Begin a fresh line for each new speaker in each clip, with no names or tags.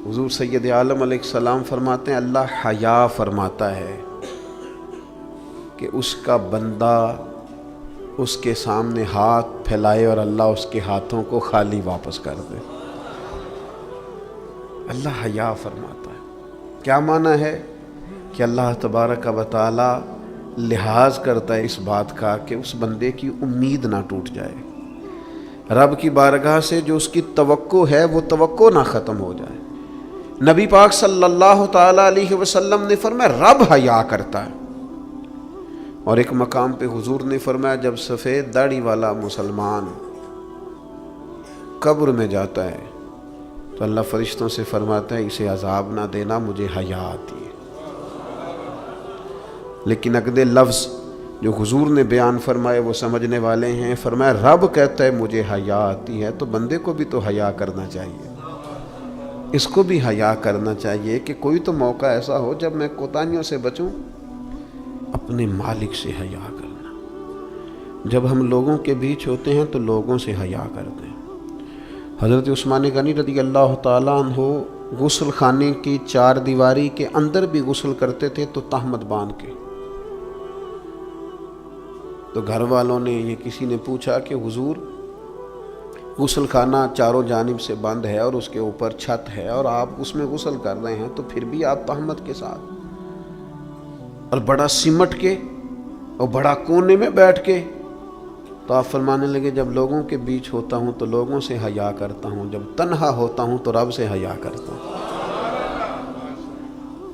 حضور سید عالم علیہ السلام فرماتے ہیں اللہ حیا فرماتا ہے کہ اس کا بندہ اس کے سامنے ہاتھ پھیلائے اور اللہ اس کے ہاتھوں کو خالی واپس کر دے۔ اللہ حیا فرماتا ہے۔ کیا معنی ہے کہ اللہ تبارک و تعالی لحاظ کرتا ہے اس بات کا کہ اس بندے کی امید نہ ٹوٹ جائے، رب کی بارگاہ سے جو اس کی توقع ہے وہ توقع نہ ختم ہو جائے۔ نبی پاک صلی اللہ تعالی علیہ وسلم نے فرمایا رب حیا کرتا ہے، اور ایک مقام پہ حضور نے فرمایا جب سفید داڑھی والا مسلمان قبر میں جاتا ہے تو اللہ فرشتوں سے فرماتا ہے اسے عذاب نہ دینا، مجھے حیا آتی ہے۔ لیکن اگلے لفظ جو حضور نے بیان فرمائے وہ سمجھنے والے ہیں، فرمایا رب کہتا ہے مجھے حیا آتی ہے، تو بندے کو بھی تو حیا کرنا چاہیے، اس کو بھی حیا کرنا چاہیے کہ کوئی تو موقع ایسا ہو جب میں کوتاہیوں سے بچوں۔ اپنے مالک سے حیا کرنا، جب ہم لوگوں کے بیچ ہوتے ہیں تو لوگوں سے حیا کرتے ہیں۔ حضرت عثمان غنی رضی اللہ تعالیٰ عنہ غسل خانے کی چار دیواری کے اندر بھی غسل کرتے تھے تو تہمت باندھ کے۔ تو گھر والوں نے یہ کسی نے پوچھا کہ حضور غسل خانہ چاروں جانب سے بند ہے اور اس کے اوپر چھت ہے اور آپ اس میں غسل کر رہے ہیں تو پھر بھی آپ تہمت کے ساتھ، اور بڑا سمٹ کے اور بڑا کونے میں بیٹھ کے۔ تو آپ فرمانے لگے جب لوگوں کے بیچ ہوتا ہوں تو لوگوں سے حیا کرتا ہوں، جب تنہا ہوتا ہوں تو رب سے حیا کرتا ہوں۔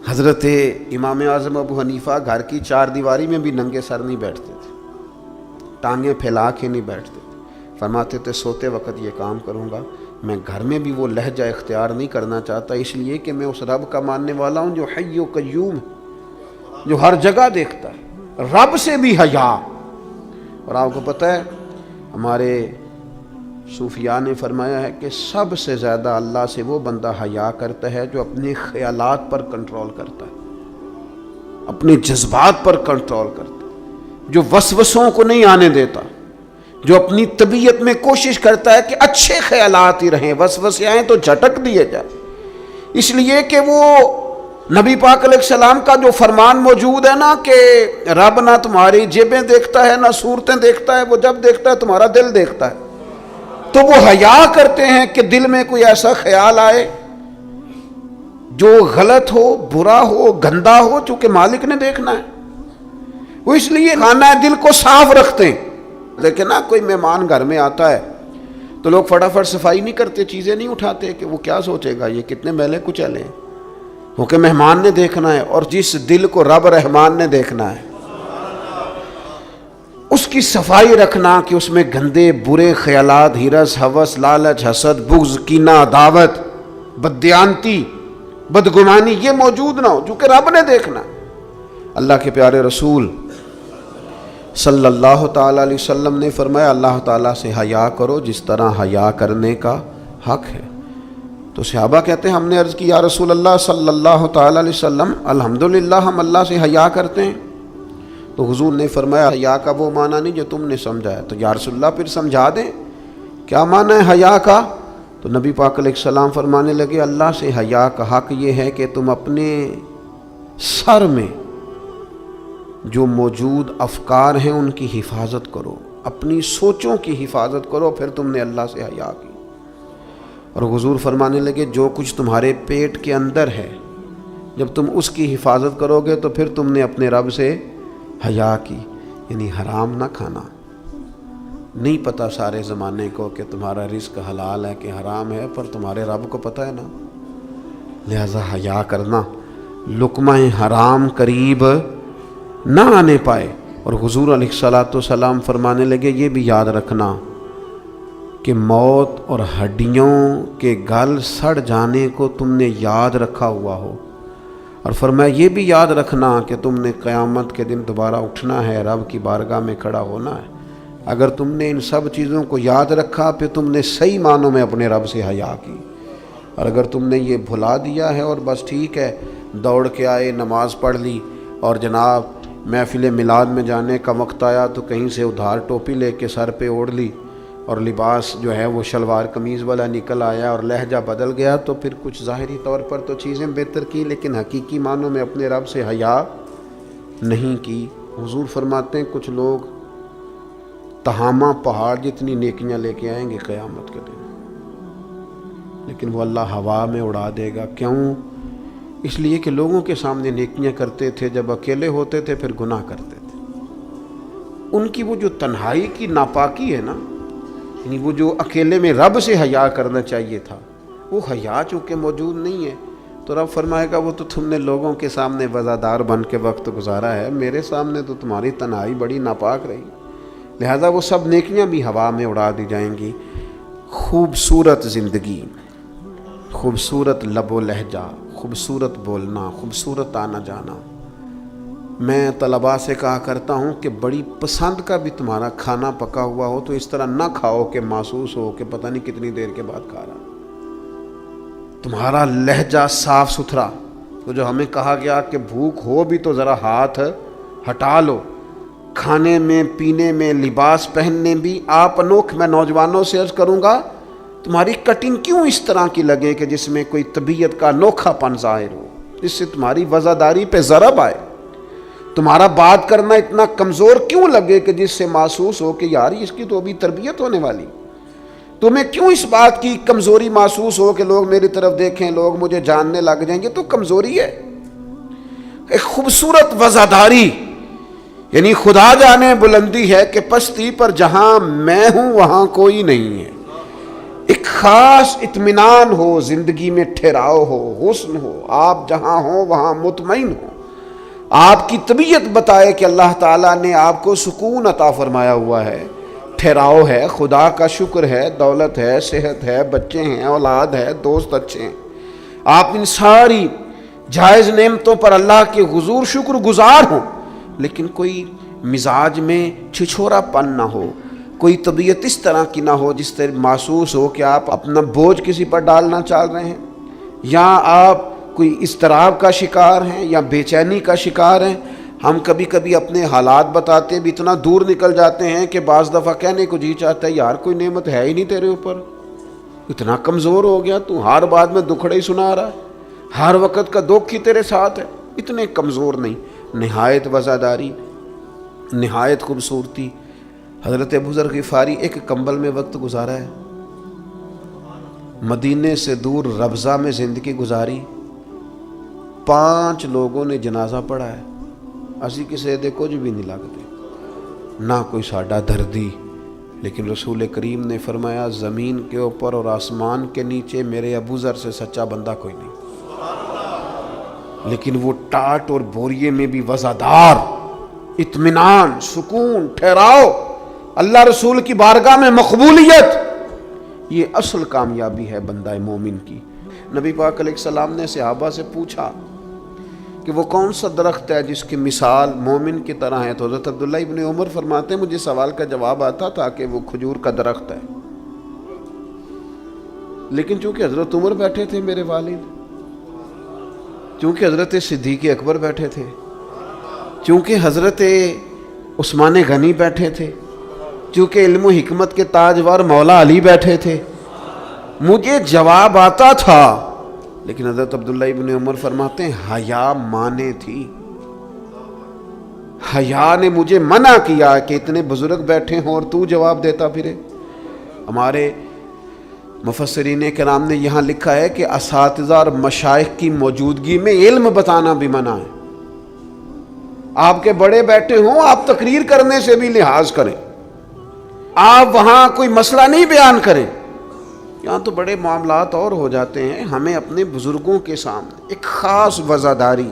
حضرت امام اعظم ابو حنیفہ گھر کی چار دیواری میں بھی ننگے سر نہیں بیٹھتے تھے، ٹانگیں پھیلا کے نہیں بیٹھتے تھے۔ فرماتے تھے سوتے وقت یہ کام کروں گا، میں گھر میں بھی وہ لہجہ اختیار نہیں کرنا چاہتا، اس لیے کہ میں اس رب کا ماننے والا ہوں جو حی و قیوم ہے، جو ہر جگہ دیکھتا ہے، رب سے بھی حیا۔ اور آپ کو پتہ ہے ہمارے صوفیاء نے فرمایا ہے کہ سب سے زیادہ اللہ سے وہ بندہ حیا کرتا ہے جو اپنے خیالات پر کنٹرول کرتا ہے، اپنے جذبات پر کنٹرول کرتا ہے، جو وسوسوں کو نہیں آنے دیتا، جو اپنی طبیعت میں کوشش کرتا ہے کہ اچھے خیالات ہی رہیں، وسوسے آئیں تو جھٹک دیے جائیں۔ اس لیے کہ وہ نبی پاک علیہ السلام کا جو فرمان موجود ہے نا کہ رب نہ تمہاری جیبیں دیکھتا ہے نہ صورتیں دیکھتا ہے، وہ جب دیکھتا ہے تمہارا دل دیکھتا ہے۔ تو وہ حیا کرتے ہیں کہ دل میں کوئی ایسا خیال آئے جو غلط ہو، برا ہو، گندا ہو، چونکہ مالک نے دیکھنا ہے۔ وہ اس لیے خانہ دل کو صاف رکھتے ہیں۔ لیکن نا کوئی مہمان گھر میں آتا ہے تو لوگ فٹافٹ صفائی نہیں کرتے، چیزیں نہیں اٹھاتے کہ وہ کیا سوچے گا، یہ کتنے میلے کچیلے ہیں، کیونکہ مہمان نے دیکھنا ہے، اور جس دل کو رب رحمان نے دیکھنا ہے اس کی صفائی رکھنا کہ اس میں گندے برے خیالات، ہرس، ہوس، لالچ، حسد، بغض، کینہ، عداوت، بددیانتی، بدگمانی یہ موجود نہ ہو، چونکہ رب نے دیکھنا۔ اللہ کے پیارے رسول صلی اللہ تعالیٰ علیہ وسلم نے فرمایا اللہ تعالیٰ سے حیا کرو جس طرح حیا کرنے کا حق ہے۔ تو صحابہ کہتے ہیں ہم نے عرض کی یا رسول اللہ صلی اللہ تعالیٰ علیہ وسلم الحمدللہ ہم اللہ سے حیا کرتے ہیں۔ تو حضور نے فرمایا حیا کا وہ معنی نہیں جو تم نے سمجھا ہے۔ تو یا رسول اللہ پھر سمجھا دیں کیا معنی ہے حیا کا؟ تو نبی پاک علیہ السلام فرمانے لگے اللہ سے حیا کا حق یہ ہے کہ تم اپنے سر میں جو موجود افکار ہیں ان کی حفاظت کرو، اپنی سوچوں کی حفاظت کرو، پھر تم نے اللہ سے حیا کی۔ اور حضور فرمانے لگے جو کچھ تمہارے پیٹ کے اندر ہے جب تم اس کی حفاظت کرو گے تو پھر تم نے اپنے رب سے حیا کی، یعنی حرام نہ کھانا۔ نہیں پتہ سارے زمانے کو کہ تمہارا رزق حلال ہے کہ حرام ہے، پر تمہارے رب کو پتہ ہے نا، لہذا حیا کرنا، لقمہ حرام قریب نہ آنے پائے۔ اور حضور علیہ الصلاۃ والسلام فرمانے لگے یہ بھی یاد رکھنا کہ موت اور ہڈیوں کے گل سڑ جانے کو تم نے یاد رکھا ہوا ہو، اور فرمایا یہ بھی یاد رکھنا کہ تم نے قیامت کے دن دوبارہ اٹھنا ہے، رب کی بارگاہ میں کھڑا ہونا ہے۔ اگر تم نے ان سب چیزوں کو یاد رکھا پھر تم نے صحیح معنوں میں اپنے رب سے حیا کی، اور اگر تم نے یہ بھلا دیا ہے اور بس ٹھیک ہے دوڑ کے آئے نماز پڑھ لی اور جناب محفل میلاد میں جانے کا وقت آیا تو کہیں سے ادھار ٹوپی لے کے سر پہ اوڑھ لی اور لباس جو ہے وہ شلوار قمیض والا نکل آیا اور لہجہ بدل گیا تو پھر کچھ ظاہری طور پر تو چیزیں بہتر کی لیکن حقیقی معنوں میں اپنے رب سے حیا نہیں کی۔ حضور فرماتے ہیں کچھ لوگ تہامہ پہاڑ جتنی نیکیاں لے کے آئیں گے قیامت کے دن، لیکن وہ اللہ ہوا میں اڑا دے گا۔ کیوں؟ اس لیے کہ لوگوں کے سامنے نیکیاں کرتے تھے، جب اکیلے ہوتے تھے پھر گناہ کرتے تھے۔ ان کی وہ جو تنہائی کی ناپاکی ہے نا، یعنی وہ جو اکیلے میں رب سے حیا کرنا چاہیے تھا، وہ حیا چونکہ موجود نہیں ہے تو رب فرمائے گا وہ تو تم نے لوگوں کے سامنے وزادار بن کے وقت گزارا ہے، میرے سامنے تو تمہاری تنہائی بڑی ناپاک رہی، لہذا وہ سب نیکیاں بھی ہوا میں اڑا دی جائیں گی۔ خوبصورت زندگی، خوبصورت لب و لہجہ، خوبصورت بولنا، خوبصورت آنا جانا۔ میں طلباء سے کہا کرتا ہوں کہ بڑی پسند کا بھی تمہارا کھانا پکا ہوا ہو تو اس طرح نہ کھاؤ کہ محسوس ہو کہ پتہ نہیں کتنی دیر کے بعد کھا رہا۔ تمہارا لہجہ صاف ستھرا، تو جو ہمیں کہا گیا کہ بھوک ہو بھی تو ذرا ہاتھ ہٹا لو، کھانے میں، پینے میں، لباس پہننے بھی آپ انوکھ۔ میں نوجوانوں سے عرض کروں گا تمہاری کٹنگ کیوں اس طرح کی لگے کہ جس میں کوئی طبیعت کا انوکھا پن ظاہر ہو، جس سے تمہاری وزاداری پہ ضرب آئے۔ تمہارا بات کرنا اتنا کمزور کیوں لگے کہ جس سے محسوس ہو کہ یار اس کی تو ابھی تربیت ہونے والی۔ تمہیں کیوں اس بات کی کمزوری محسوس ہو کہ لوگ میری طرف دیکھیں، لوگ مجھے جاننے لگ جائیں گے، تو کمزوری ہے۔ ایک خوبصورت وزاداری، یعنی خدا جانے بلندی ہے کہ پستی پر جہاں میں ہوں وہاں کوئی نہیں ہے۔ ایک خاص اطمینان ہو، زندگی میں ٹھہراؤ ہو، حسن ہو، آپ جہاں ہوں وہاں مطمئن ہو۔ آپ کی طبیعت بتائے کہ اللہ تعالیٰ نے آپ کو سکون عطا فرمایا ہوا ہے، ٹھہراؤ ہے، خدا کا شکر ہے، دولت ہے، صحت ہے، بچے ہیں، اولاد ہے، دوست اچھے ہیں۔ آپ ان ساری جائز نعمتوں پر اللہ کے حضور شکر گزار ہوں، لیکن کوئی مزاج میں چھچھورا پن نہ ہو، کوئی طبیعت اس طرح کی نہ ہو جس طرح محسوس ہو کہ آپ اپنا بوجھ کسی پر ڈالنا چاہ رہے ہیں، یا آپ کوئی اضطراب کا شکار ہیں یا بے چینی کا شکار ہیں۔ ہم کبھی کبھی اپنے حالات بتاتے بھی اتنا دور نکل جاتے ہیں کہ بعض دفعہ کہنے کو جی چاہتا ہے یار کوئی نعمت ہے ہی نہیں تیرے اوپر، اتنا کمزور ہو گیا تو ہر بات میں دکھڑے ہی سنا رہا ہے، ہر وقت کا دکھ ہی تیرے ساتھ ہے۔ اتنے کمزور نہیں، نہایت وزاداری، نہایت خوبصورتی۔ حضرت ابو ذر غفاری ایک کمبل میں وقت گزارا ہے، مدینے سے دور ربضہ میں زندگی گزاری، 5 لوگوں نے جنازہ پڑھا ہے، اسی کسی دے کچھ بھی نہیں لگتے، نہ کوئی ساڈا دردی، لیکن رسول کریم نے فرمایا زمین کے اوپر اور آسمان کے نیچے میرے ابو ذر سے سچا بندہ کوئی نہیں۔ لیکن وہ ٹاٹ اور بوریے میں بھی وزادار، اطمینان، سکون، ٹھہراؤ، اللہ رسول کی بارگاہ میں مقبولیت، یہ اصل کامیابی ہے بندہ مومن کی۔ نبی پاک علیہ السلام نے صحابہ سے پوچھا کہ وہ کون سا درخت ہے جس کی مثال مومن کی طرح ہے، تو حضرت عبداللہ ابن عمر فرماتے ہیں مجھے سوال کا جواب آتا تھا کہ وہ کھجور کا درخت ہے، لیکن چونکہ حضرت عمر بیٹھے تھے میرے والد، چونکہ حضرت صدیق اکبر بیٹھے تھے، چونکہ حضرت عثمان غنی بیٹھے تھے، چونکہ علم و حکمت کے تاجور مولا علی بیٹھے تھے، مجھے جواب آتا تھا۔ لیکن حضرت عبداللہ ابن عمر فرماتے ہیں حیا مانے تھی، حیا نے مجھے منع کیا کہ اتنے بزرگ بیٹھے ہوں اور تو جواب دیتا پھرے۔ ہمارے مفسرین کرام نے یہاں لکھا ہے کہ اساتذہ اور مشائخ کی موجودگی میں علم بتانا بھی منع ہے۔ آپ کے بڑے بیٹھے ہوں آپ تقریر کرنے سے بھی لحاظ کریں، آپ وہاں کوئی مسئلہ نہیں بیان کریں، یہاں تو بڑے معاملات اور ہو جاتے ہیں۔ ہمیں اپنے بزرگوں کے سامنے ایک خاص وزاداری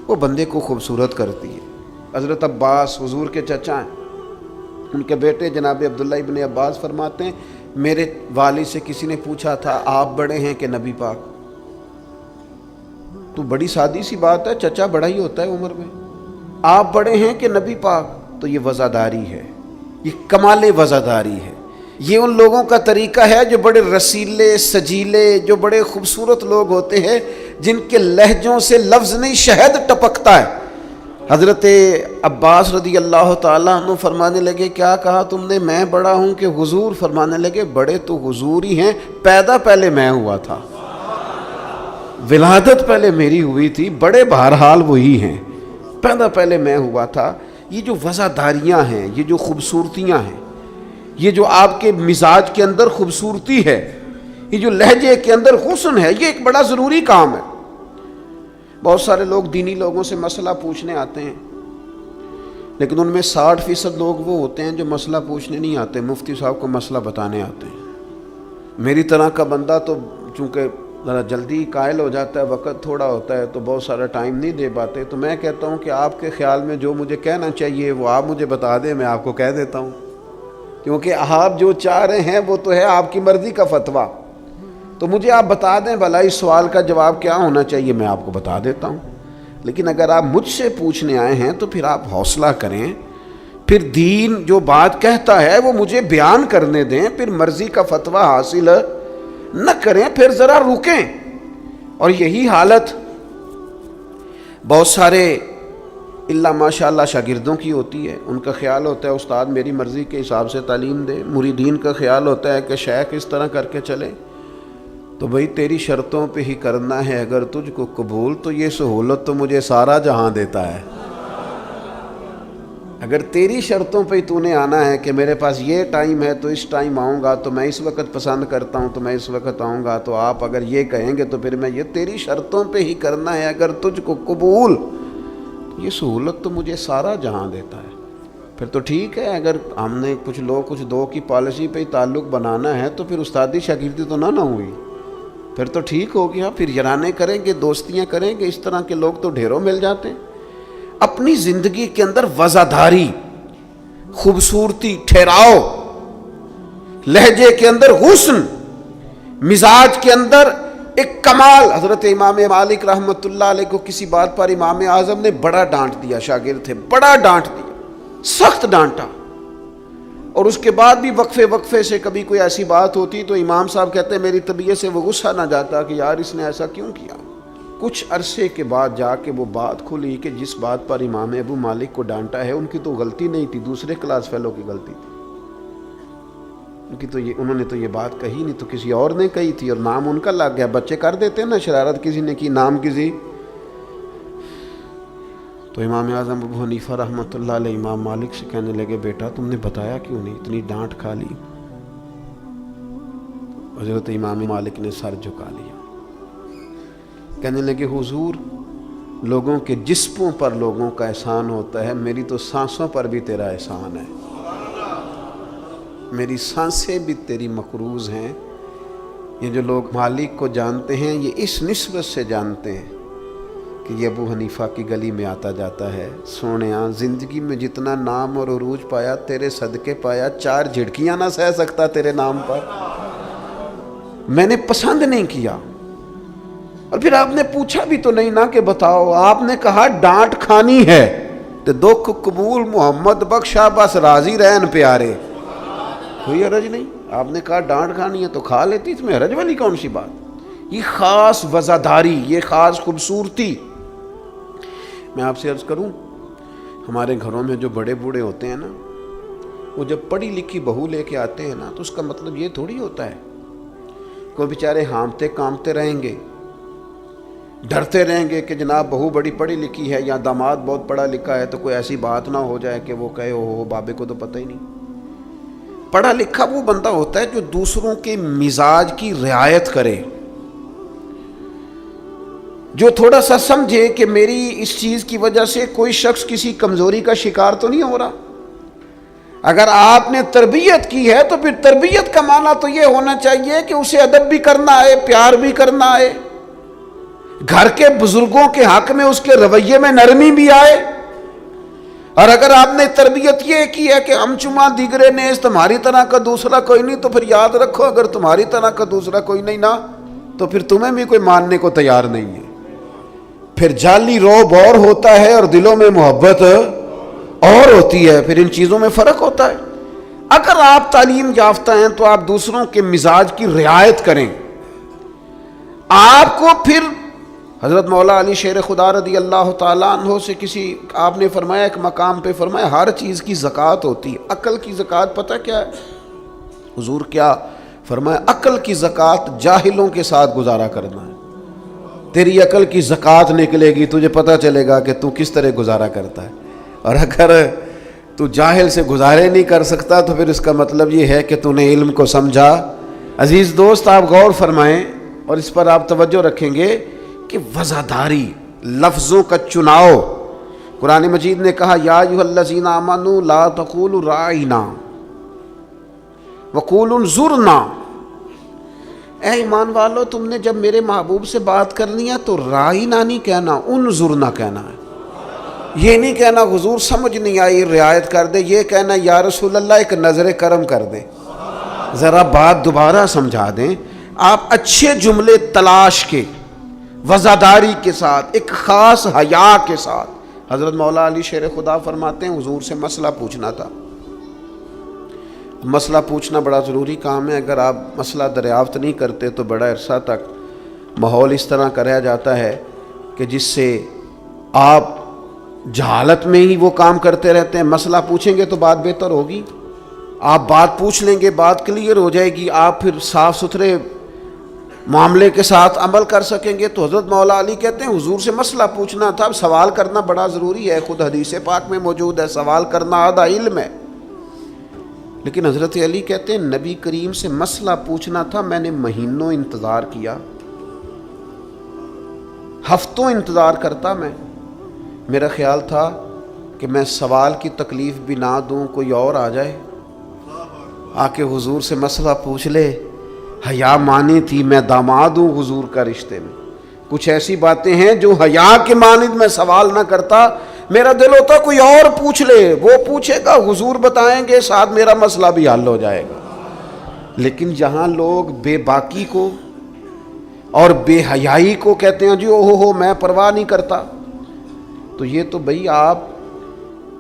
وہ بندے کو خوبصورت کرتی ہے۔ حضرت عباس حضور کے چچا ہیں، ان کے بیٹے جناب عبداللہ ابن عباس فرماتے ہیں میرے والد سے کسی نے پوچھا تھا آپ بڑے ہیں کہ نبی پاک؟ تو بڑی سادی سی بات ہے، چچا بڑا ہی ہوتا ہے عمر میں، آپ بڑے ہیں کہ نبی پاک؟ تو یہ وزاداری ہے، یہ کمال وزاداری ہے۔ یہ ان لوگوں کا طریقہ ہے جو بڑے رسیلے سجیلے، جو بڑے خوبصورت لوگ ہوتے ہیں، جن کے لہجوں سے لفظ نہیں شہد ٹپکتا ہے، حضرت عباس رضی اللہ تعالیٰ عنہ فرمانے لگے کیا کہا تم نے؟ میں بڑا ہوں کہ حضور؟ فرمانے لگے بڑے تو حضور ہی ہیں، پیدا پہلے میں ہوا تھا، ولادت پہلے میری ہوئی تھی، بڑے بہرحال وہی ہیں، پیدا پہلے میں ہوا تھا۔ یہ جو وزاداریاں ہیں، یہ جو خوبصورتیاں ہیں، یہ جو آپ کے مزاج کے اندر خوبصورتی ہے، یہ جو لہجے کے اندر حسن ہے، یہ ایک بڑا ضروری کام ہے۔ بہت سارے لوگ دینی لوگوں سے مسئلہ پوچھنے آتے ہیں، لیکن ان میں 60% لوگ وہ ہوتے ہیں جو مسئلہ پوچھنے نہیں آتے، مفتی صاحب کو مسئلہ بتانے آتے ہیں۔ میری طرح کا بندہ تو چونکہ ذرا جلدی قائل ہو جاتا ہے، وقت تھوڑا ہوتا ہے تو بہت سارا ٹائم نہیں دے پاتے، تو میں کہتا ہوں کہ آپ کے خیال میں جو مجھے کہنا چاہیے وہ آپ مجھے بتا دیں، میں آپ کو کہہ دیتا ہوں، کیونکہ آپ جو چاہ رہے ہیں وہ تو ہے آپ کی مرضی کا فتویٰ، تو مجھے آپ بتا دیں بھلا اس سوال کا جواب کیا ہونا چاہیے، میں آپ کو بتا دیتا ہوں۔ لیکن اگر آپ مجھ سے پوچھنے آئے ہیں تو پھر آپ حوصلہ کریں، پھر دین جو بات کہتا ہے وہ مجھے بیان کرنے دیں، پھر مرضی کا فتویٰ حاصل نہ کریں، پھر ذرا رکیں۔ اور یہی حالت بہت سارے اللہ ماشاء اللہ شاگردوں کی ہوتی ہے، ان کا خیال ہوتا ہے استاد میری مرضی کے حساب سے تعلیم دے، مریدین کا خیال ہوتا ہے کہ شیخ اس طرح کر کے چلے، تو بھئی تیری شرطوں پہ ہی کرنا ہے اگر تجھ کو قبول، تو یہ سہولت تو مجھے سارا جہاں دیتا ہے۔ اگر تیری شرطوں پہ ہی تو نے آنا ہے کہ میرے پاس یہ ٹائم ہے تو اس ٹائم آؤں گا، تو میں اس وقت پسند کرتا ہوں تو میں اس وقت آؤں گا، تو آپ اگر یہ کہیں گے تو پھر میں یہ تیری شرطوں پہ ہی کرنا ہے اگر تجھ کو قبول، یہ سہولت تو مجھے سارا جہاں دیتا ہے۔ پھر تو ٹھیک ہے، اگر ہم نے کچھ دو کی پالیسی پہ ہی تعلق بنانا ہے تو پھر استادی شاگردی تو نہ ہوئی، پھر تو ٹھیک ہو گیا، پھر یارانے کریں گے، دوستیاں کریں گے، اس طرح کے لوگ تو ڈھیروں مل جاتے ہیں۔ اپنی زندگی کے اندر وزاداری، خوبصورتی، ٹھہراؤ، لہجے کے اندر حسن، مزاج کے اندر ایک کمال۔ حضرت امام مالک رحمۃ اللہ علیہ کو کسی بات پر امام اعظم نے بڑا ڈانٹ دیا، شاگرد تھے، بڑا ڈانٹ دیا، سخت ڈانٹا، اور اس کے بعد بھی وقفے سے کبھی کوئی ایسی بات ہوتی تو امام صاحب کہتے ہیں میری طبیعت سے وہ غصہ نہ جاتا کہ یار اس نے ایسا کیوں کیا۔ کچھ عرصے کے بعد جا کے وہ بات کھلی کہ جس بات پر امام ابو مالک کو ڈانٹا ہے ان کی تو غلطی نہیں تھی، دوسرے کلاس فیلو کی غلطی تھی، انہوں نے تو یہ بات کہی نہیں، تو کسی اور نے کہی تھی اور نام ان کا لگ گیا۔ بچے کر دیتے ہیں نا شرارت، کسی نے کی نام کسی، تو امام اعظم ابو حنیفہ رحمۃ اللہ علیہ امام مالک سے کہنے لگے بیٹا تم نے بتایا کیوں نہیں، اتنی ڈانٹ کھا لی؟ حضرت امام مالک نے سر جھکا لیا، کہنے لگے حضور لوگوں کے جسموں پر لوگوں کا احسان ہوتا ہے، میری تو سانسوں پر بھی تیرا احسان ہے، میری سانسیں بھی تیری مقروض ہیں۔ یہ جو لوگ مالک کو جانتے ہیں یہ اس نسبت سے جانتے ہیں کہ یہ ابو حنیفہ کی گلی میں آتا جاتا ہے، سونیاں زندگی میں جتنا نام اور عروج پایا تیرے صدقے پایا، 4 جھڑکیاں نہ سہ سکتا تیرے نام پر، میں نے پسند نہیں کیا۔ اور پھر آپ نے پوچھا بھی تو نہیں نا کہ بتاؤ، آپ نے کہا ڈانٹ کھانی ہے تو دکھ قبول محمد بخشا بس راضی رہن پیارے، کوئی حرج نہیں۔ آپ نے کہا ڈانٹ کھانی ہے تو کھا لیتی، اس میں حرج والی کون سی بات؟ یہ خاص وزاداری، یہ خاص خوبصورتی۔ میں آپ سے عرض کروں، ہمارے گھروں میں جو بڑے بوڑھے ہوتے ہیں نا، وہ جب پڑھی لکھی بہو لے کے آتے ہیں نا تو اس کا مطلب یہ تھوڑی ہوتا ہے کوئی بیچارے ہامتے کامتے رہیں گے، ڈرتے رہیں گے کہ جناب بہو بڑی پڑھی لکھی ہے یا داماد بہت پڑھا لکھا ہے تو کوئی ایسی بات نہ ہو جائے کہ وہ کہے او بابے کو تو پتہ ہی نہیں۔ پڑھا لکھا وہ بندہ ہوتا ہے جو دوسروں کے مزاج کی رعایت کرے، جو تھوڑا سا سمجھے کہ میری اس چیز کی وجہ سے کوئی شخص کسی کمزوری کا شکار تو نہیں ہو رہا۔ اگر آپ نے تربیت کی ہے تو پھر تربیت کا معنی تو یہ ہونا چاہیے کہ اسے ادب بھی کرنا آئے، پیار بھی کرنا آئے، گھر کے بزرگوں کے حق میں اس کے رویے میں نرمی بھی آئے۔ اور اگر آپ نے تربیت یہ کی ہے کہ ہم چما دیگرے نیز، تمہاری طرح کا دوسرا کوئی نہیں، تو پھر یاد رکھو اگر تمہاری طرح کا دوسرا کوئی نہیں نا تو پھر تمہیں بھی کوئی ماننے کو تیار نہیں ہے۔ پھر جعلی روب اور ہوتا ہے اور دلوں میں محبت اور ہوتی ہے، پھر ان چیزوں میں فرق ہوتا ہے۔ اگر آپ تعلیم یافتہ ہیں تو آپ دوسروں کے مزاج کی رعایت کریں، آپ کو پھر حضرت مولا علی شیر خدا رضی اللہ تعالیٰ عنہ سے کسی آپ نے فرمایا ایک مقام پہ فرمایا ہر چیز کی زکوٰۃ ہوتی ہے، عقل کی زکوٰۃ پتہ کیا ہے؟ حضور کیا فرمایا؟ عقل کی زکوٰۃ جاہلوں کے ساتھ گزارا کرنا ہے۔ تیری عقل کی زکوٰۃ نکلے گی، تجھے پتہ چلے گا کہ تو کس طرح گزارا کرتا ہے، اور اگر تو جاہل سے گزارے نہیں کر سکتا تو پھر اس کا مطلب یہ ہے کہ تو نے علم کو سمجھا۔ عزیز دوست، آپ غور فرمائیں اور اس پر آپ توجہ رکھیں گے کہ وزاداری، لفظوں کا چناؤ۔ قرآن مجید نے کہا یا ایھا الذین آمنوا لا تقولوا راعینا وقولوا انظرنا، اے ایمان والو تم نے جب میرے محبوب سے بات کرنی ہے تو راعینا نہیں کہنا، انظرنا کہنا ہے۔ یہ نہیں کہنا حضور سمجھ نہیں آئی رعایت کر دے، یہ کہنا یا رسول اللہ ایک نظر کرم کر دیں، ذرا بات دوبارہ سمجھا دیں۔ آپ اچھے جملے تلاش کے وزاداری کے ساتھ، ایک خاص حیا کے ساتھ۔ حضرت مولا علی شیر خدا فرماتے ہیں حضور سے مسئلہ پوچھنا تھا۔ مسئلہ پوچھنا بڑا ضروری کام ہے، اگر آپ مسئلہ دریافت نہیں کرتے تو بڑا عرصہ تک ماحول اس طرح کا رہ جاتا ہے کہ جس سے آپ جہالت میں ہی وہ کام کرتے رہتے ہیں۔ مسئلہ پوچھیں گے تو بات بہتر ہوگی، آپ بات پوچھ لیں گے، بات کلیئر ہو جائے گی، آپ پھر صاف ستھرے معاملے کے ساتھ عمل کر سکیں گے۔ تو حضرت مولا علی کہتے ہیں حضور سے مسئلہ پوچھنا تھا، اب سوال کرنا بڑا ضروری ہے، خود حدیث پاک میں موجود ہے سوال کرنا آدھا علم ہے۔ لیکن حضرت علی کہتے ہیں نبی کریم سے مسئلہ پوچھنا تھا، میں نے مہینوں انتظار کیا، ہفتوں انتظار کرتا میں، میرا خیال تھا کہ میں سوال کی تکلیف بھی نہ دوں، کوئی اور آ جائے آ کے حضور سے مسئلہ پوچھ لے۔ حیا مانی تھی میں داماد ہوں حضور کا رشتے میں، کچھ ایسی باتیں ہیں جو حیا کے مانند میں سوال نہ کرتا، میرا دل ہوتا کوئی اور پوچھ لے، وہ پوچھے گا حضور بتائیں گے، ساتھ میرا مسئلہ بھی حل ہو جائے گا۔ لیکن جہاں لوگ بے باکی کو اور بے حیائی کو کہتے ہیں جی اوہ میں پرواہ نہیں کرتا، تو یہ تو بھئی آپ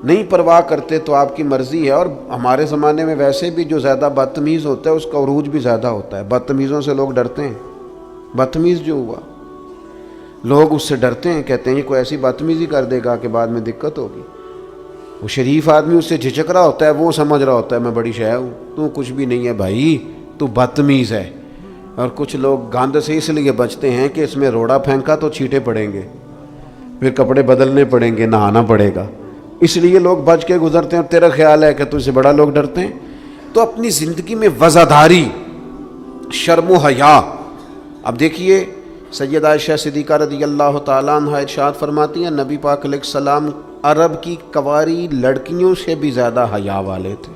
نہیں پرواہ کرتے تو آپ کی مرضی ہے۔ اور ہمارے زمانے میں ویسے بھی جو زیادہ بدتمیز ہوتا ہے اس کا عروج بھی زیادہ ہوتا ہے، بدتمیزوں سے لوگ ڈرتے ہیں۔ بدتمیز جو ہوا لوگ اس سے ڈرتے ہیں، کہتے ہیں یہ کوئی ایسی بدتمیزی کر دے گا کہ بعد میں دقت ہوگی۔ وہ شریف آدمی اس سے جھجک رہا ہوتا ہے، وہ سمجھ رہا ہوتا ہے میں بڑی شے ہوں، تو کچھ بھی نہیں ہے بھائی، تو بدتمیز ہے۔ اور کچھ لوگ گاند سے اس لیے بچتے ہیں کہ اس میں روڑا پھینکا تو چھینٹے پڑیں گے، پھر کپڑے بدلنے پڑیں گے، نہانا پڑے گا، اس لیے لوگ بچ کے گزرتے ہیں۔ اور تیرا خیال ہے کہ تجھ سے بڑا لوگ ڈرتے ہیں؟ تو اپنی زندگی میں وزاداری، شرم و حیا۔ اب دیکھیے سیدہ عائشہ صدیقہ رضی اللہ تعالیٰ عنہ ارشاد فرماتی ہیں نبی پاک علیہ السلام عرب کی کنواری لڑکیوں سے بھی زیادہ حیا والے تھے،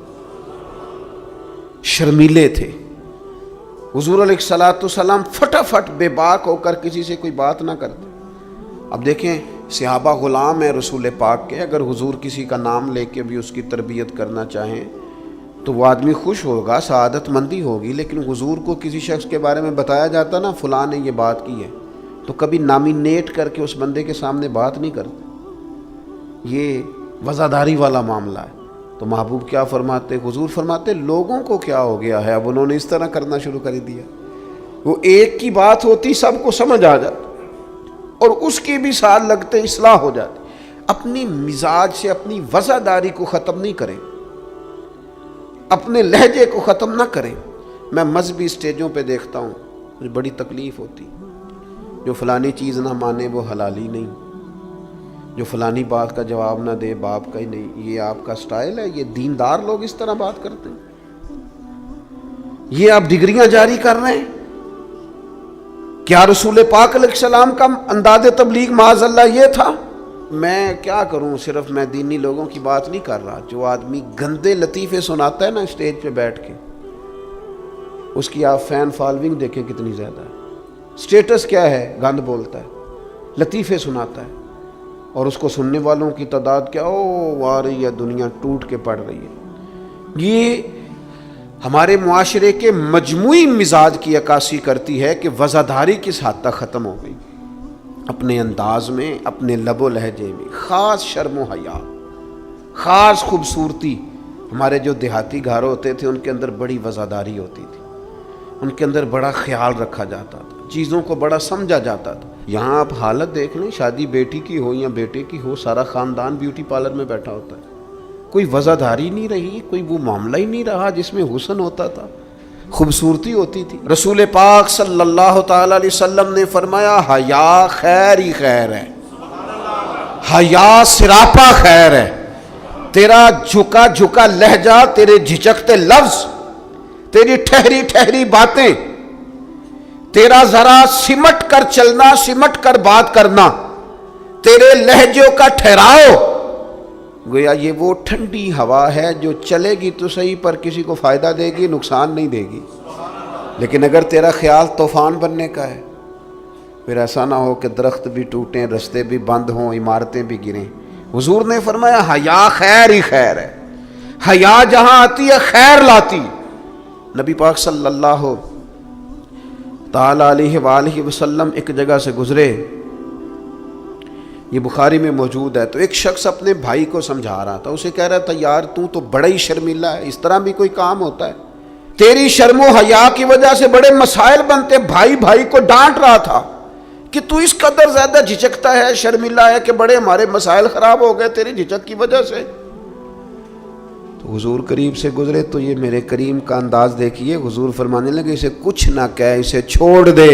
شرمیلے تھے۔ حضور علیہ السلام فٹافٹ بے باک ہو کر کسی سے کوئی بات نہ کرتے۔ اب دیکھیں صحابہ غلام ہیں رسول پاک کے، اگر حضور کسی کا نام لے کے بھی اس کی تربیت کرنا چاہیں تو وہ آدمی خوش ہوگا، سعادت مندی ہوگی۔ لیکن حضور کو کسی شخص کے بارے میں بتایا جاتا نا فلاں نے یہ بات کی ہے، تو کبھی نامینیٹ کر کے اس بندے کے سامنے بات نہیں کرتے، یہ وزاداری والا معاملہ ہے۔ تو محبوب کیا فرماتے؟ حضور فرماتے لوگوں کو کیا ہو گیا ہے، اب انہوں نے اس طرح کرنا شروع کر دیا، وہ ایک کی بات ہوتی سب کو سمجھ آ جاتی اور اس کی بھی سال لگتے اصلاح ہو جاتی۔ اپنی مزاج سے اپنی وزاداری کو ختم نہیں کریں، اپنے لہجے کو ختم نہ کریں۔ میں مذہبی اسٹیجوں پہ دیکھتا ہوں مجھے بڑی تکلیف ہوتی، جو فلانی چیز نہ مانے وہ حلالی نہیں، جو فلانی بات کا جواب نہ دے باپ کا ہی نہیں۔ یہ آپ کا سٹائل ہے؟ یہ دیندار لوگ اس طرح بات کرتے ہیں؟ یہ آپ ڈگریاں جاری کر رہے ہیں؟ کیا رسول پاک علیہ السلام کا انداز تبلیغ معاذ اللہ یہ تھا؟ میں کیا کروں، صرف میں دینی لوگوں کی بات نہیں کر رہا۔ جو آدمی گندے لطیفے سناتا ہے نا اسٹیج پہ بیٹھ کے، اس کی آپ فین فالوئنگ دیکھیں کتنی زیادہ ہے، سٹیٹس کیا ہے، گند بولتا ہے، لطیفے سناتا ہے، اور اس کو سننے والوں کی تعداد کیا، او آ رہی ہے دنیا ٹوٹ کے پڑ رہی ہے۔ یہ ہمارے معاشرے کے مجموعی مزاج کی عکاسی کرتی ہے کہ وزاداری کس حد تک ختم ہو گئی، اپنے انداز میں، اپنے لب و لہجے میں، خاص شرم و حیا، خاص خوبصورتی۔ ہمارے جو دیہاتی گھر ہوتے تھے ان کے اندر بڑی وزاداری ہوتی تھی، ان کے اندر بڑا خیال رکھا جاتا تھا، چیزوں کو بڑا سمجھا جاتا تھا۔ یہاں آپ حالت دیکھ لیں، شادی بیٹی کی ہو یا بیٹے کی ہو، سارا خاندان بیوٹی پارلر میں بیٹھا ہوتا ہے. کوئی وزاداری نہیں رہی، کوئی وہ معاملہ ہی نہیں رہا جس میں حسن ہوتا تھا، خوبصورتی ہوتی تھی. رسول پاک صلی اللہ تعالی علیہ وسلم نے فرمایا حیا خیر ہی خیر ہے، حیا سراپا خیر ہے. تیرا جھکا جھکا لہجہ، تیرے جھجکتے لفظ، تیری ٹھہری ٹھہری باتیں، تیرا ذرا سمٹ کر چلنا، سمٹ کر بات کرنا، تیرے لہجوں کا ٹھہراؤ، گویا یہ وہ ٹھنڈی ہوا ہے جو چلے گی تو صحیح پر کسی کو فائدہ دے گی، نقصان نہیں دے گی. لیکن اگر تیرا خیال طوفان بننے کا ہے، پھر ایسا نہ ہو کہ درخت بھی ٹوٹیں، رستے بھی بند ہوں، عمارتیں بھی گریں. حضور نے فرمایا حیا خیر ہی خیر ہے، حیا جہاں آتی ہے خیر لاتی. نبی پاک صلی اللہ تعالی علیہ وآلہ وسلم ایک جگہ سے گزرے، یہ بخاری میں موجود ہے. تو ایک شخص اپنے بھائی کو سمجھا رہا تھا، اسے کہہ رہا تھا یار تو بڑا ہی شرمیلا ہے، اس طرح بھی کوئی کام ہوتا ہے؟ تیری شرم و حیا کی وجہ سے بڑے مسائل بنتے. بھائی کو ڈانٹ رہا تھا کہ تو اس قدر زیادہ جھجکتا ہے، شرمیلا ہے کہ بڑے ہمارے مسائل خراب ہو گئے تیری جھجک کی وجہ سے. تو حضور قریب سے گزرے تو یہ میرے کریم کا انداز دیکھیے، حضور فرمانے لگے اسے کچھ نہ کہہ، اسے چھوڑ دے،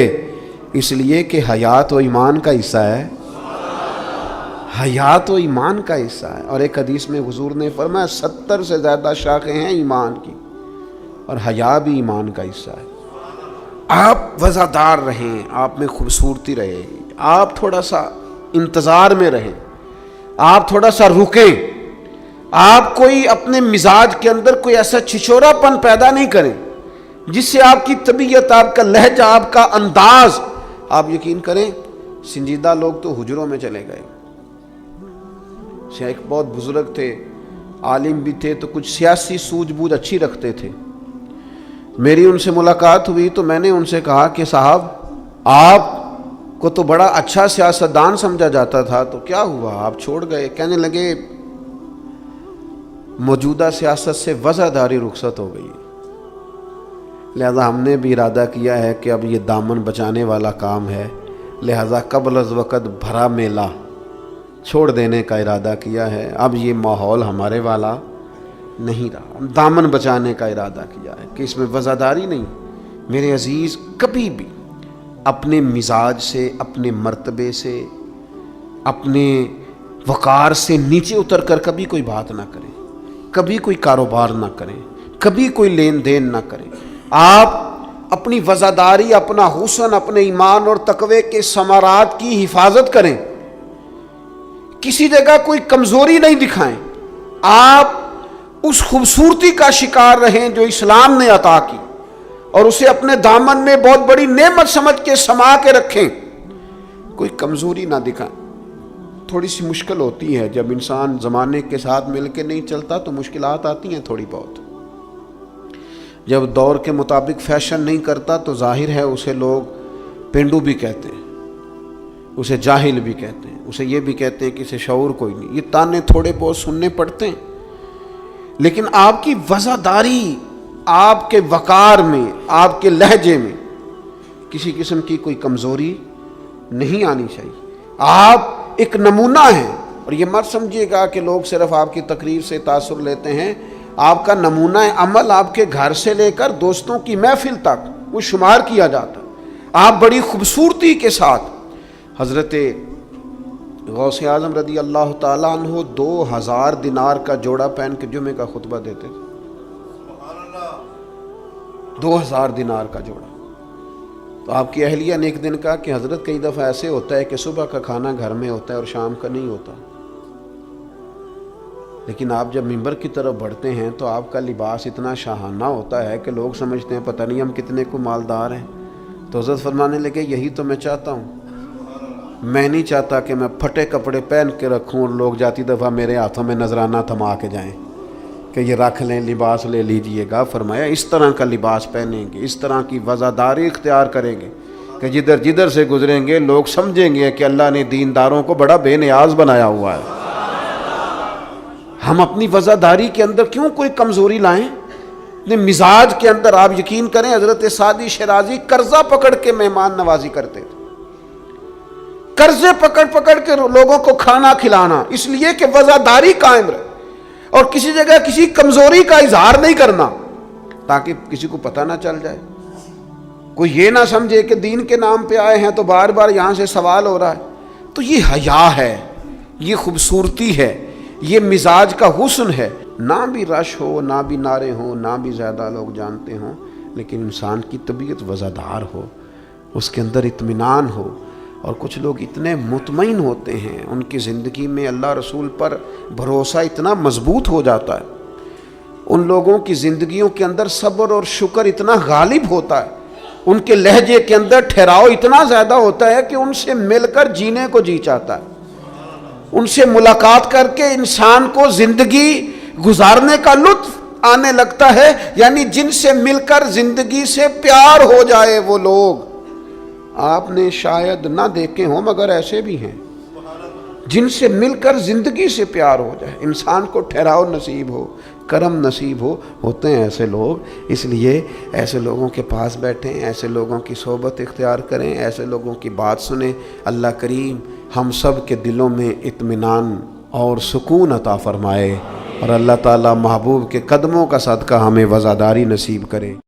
اس لیے کہ حیات و ایمان کا حصہ ہے، حیات و ایمان کا حصہ ہے. اور ایک حدیث میں حضور نے فرمایا 70 سے زیادہ شاخیں ہیں ایمان کی، اور حیا بھی ایمان کا حصہ ہے. آپ وزادار رہیں، آپ میں خوبصورتی رہے، آپ تھوڑا سا انتظار میں رہیں، آپ تھوڑا سا رکیں، آپ کوئی اپنے مزاج کے اندر کوئی ایسا چھچورا پن پیدا نہیں کریں جس سے آپ کی طبیعت، آپ کا لہجہ، آپ کا انداز، آپ یقین کریں سنجیدہ لوگ تو حجروں میں چلے گئے. ایک بہت بزرگ تھے، عالم بھی تھے، تو کچھ سیاسی سوجھ بوجھ اچھی رکھتے تھے. میری ان سے ملاقات ہوئی تو میں نے ان سے کہا کہ صاحب آپ کو تو بڑا اچھا سیاستدان سمجھا جاتا تھا، تو کیا ہوا آپ چھوڑ گئے؟ کہنے لگے موجودہ سیاست سے وزاداری رخصت ہو گئی، لہذا ہم نے بھی ارادہ کیا ہے کہ اب یہ دامن بچانے والا کام ہے، لہذا قبل از وقت بھرا میلہ چھوڑ دینے کا ارادہ کیا ہے. اب یہ ماحول ہمارے والا نہیں رہا، ہم دامن بچانے کا ارادہ کیا ہے کہ اس میں وزاداری نہیں. میرے عزیز کبھی بھی اپنے مزاج سے، اپنے مرتبے سے، اپنے وقار سے نیچے اتر کر کبھی کوئی بات نہ کریں، کبھی کوئی کاروبار نہ کریں، کبھی کوئی لین دین نہ کریں. آپ اپنی وزاداری، اپنا حسن، اپنے ایمان اور تقوی کے ثمرات کی حفاظت کریں، کسی جگہ کوئی کمزوری نہیں دکھائیں. آپ اس خوبصورتی کا شکار رہیں جو اسلام نے عطا کی، اور اسے اپنے دامن میں بہت بڑی نعمت سمجھ کے سما کے رکھیں، کوئی کمزوری نہ دکھائیں. تھوڑی سی مشکل ہوتی ہے جب انسان زمانے کے ساتھ مل کے نہیں چلتا تو مشکلات آتی ہیں تھوڑی بہت. جب دور کے مطابق فیشن نہیں کرتا تو ظاہر ہے اسے لوگ پینڈو بھی کہتے ہیں، اسے جاہل بھی کہتے ہیں، اسے یہ بھی کہتے ہیں کہ اسے شعور کوئی نہیں. یہ تانے تھوڑے بہت سننے پڑتے ہیں، لیکن آپ کی وزاداری، آپ کے وقار میں، آپ کے لہجے میں کسی قسم کی کوئی کمزوری نہیں آنی چاہیے. آپ ایک نمونہ ہیں، اور یہ مت سمجھیے گا کہ لوگ صرف آپ کی تقریر سے تاثر لیتے ہیں. آپ کا نمونہ عمل آپ کے گھر سے لے کر دوستوں کی محفل تک وہ شمار کیا جاتا. آپ بڑی خوبصورتی کے ساتھ حضرت غوث اعظم رضی اللہ تعالیٰ عنہ 2000 دینار کا جوڑا پہن کے جمعے کا خطبہ دیتے تھے. 2000 دینار کا جوڑا. تو آپ کی اہلیہ نے ایک دن کہا کہ حضرت کئی دفعہ ایسے ہوتا ہے کہ صبح کا کھانا گھر میں ہوتا ہے اور شام کا نہیں ہوتا، لیکن آپ جب منبر کی طرف بڑھتے ہیں تو آپ کا لباس اتنا شاہانہ ہوتا ہے کہ لوگ سمجھتے ہیں پتہ نہیں ہم کتنے کو مالدار ہیں. تو حضرت فرمانے لگے یہی تو میں چاہتا ہوں، میں نہیں چاہتا کہ میں پھٹے کپڑے پہن کے رکھوں اور لوگ جاتی دفعہ میرے ہاتھوں میں نذرانہ تھما کے جائیں کہ یہ رکھ لیں، لباس لے لیجئے گا. فرمایا اس طرح کا لباس پہنیں گے، اس طرح کی وزاداری اختیار کریں گے کہ جدھر جدھر سے گزریں گے لوگ سمجھیں گے کہ اللہ نے دینداروں کو بڑا بے نیاز بنایا ہوا ہے. ہم اپنی وزاداری کے اندر کیوں کوئی کمزوری لائیں؟ اپنے مزاج کے اندر آپ یقین کریں حضرت سعدی شیرازی قرضہ پکڑ کے مہمان نوازی کرتے تھے. قرضے پکڑ پکڑ کے لوگوں کو کھانا کھلانا، اس لیے کہ وزاداری قائم رہے، اور کسی جگہ کسی کمزوری کا اظہار نہیں کرنا تاکہ کسی کو پتہ نہ چل جائے، کوئی یہ نہ سمجھے کہ دین کے نام پہ آئے ہیں تو بار بار یہاں سے سوال ہو رہا ہے۔ تو یہ حیا ہے، یہ خوبصورتی ہے، یہ مزاج کا حسن ہے، نہ بھی رش ہو، نہ بھی نعرے ہوں، نہ بھی زیادہ لوگ جانتے ہوں، لیکن انسان کی طبیعت وزادار ہو، اس کے اندر اطمینان ہو۔ اور کچھ لوگ اتنے مطمئن ہوتے ہیں، ان کی زندگی میں اللہ رسول پر بھروسہ اتنا مضبوط ہو جاتا ہے، ان لوگوں کی زندگیوں کے اندر صبر اور شکر اتنا غالب ہوتا ہے، ان کے لہجے کے اندر ٹھہراؤ اتنا زیادہ ہوتا ہے کہ ان سے مل کر جینے کو جی چاہتا ہے، ان سے ملاقات کر کے انسان کو زندگی گزارنے کا لطف آنے لگتا ہے، یعنی جن سے مل کر زندگی سے پیار ہو جائے وہ لوگ آپ نے شاید نہ دیکھے ہوں، مگر ایسے بھی ہیں جن سے مل کر زندگی سے پیار ہو جائے، انسان کو ٹھہراؤ نصیب ہو، کرم نصیب ہو، ہوتے ہیں ایسے لوگ۔ اس لیے ایسے لوگوں کے پاس بیٹھیں، ایسے لوگوں کی صحبت اختیار کریں، ایسے لوگوں کی بات سنیں۔ اللہ کریم ہم سب کے دلوں میں اطمینان اور سکون عطا فرمائے، اور اللہ تعالیٰ محبوب کے قدموں کا صدقہ ہمیں وزاداری نصیب کرے۔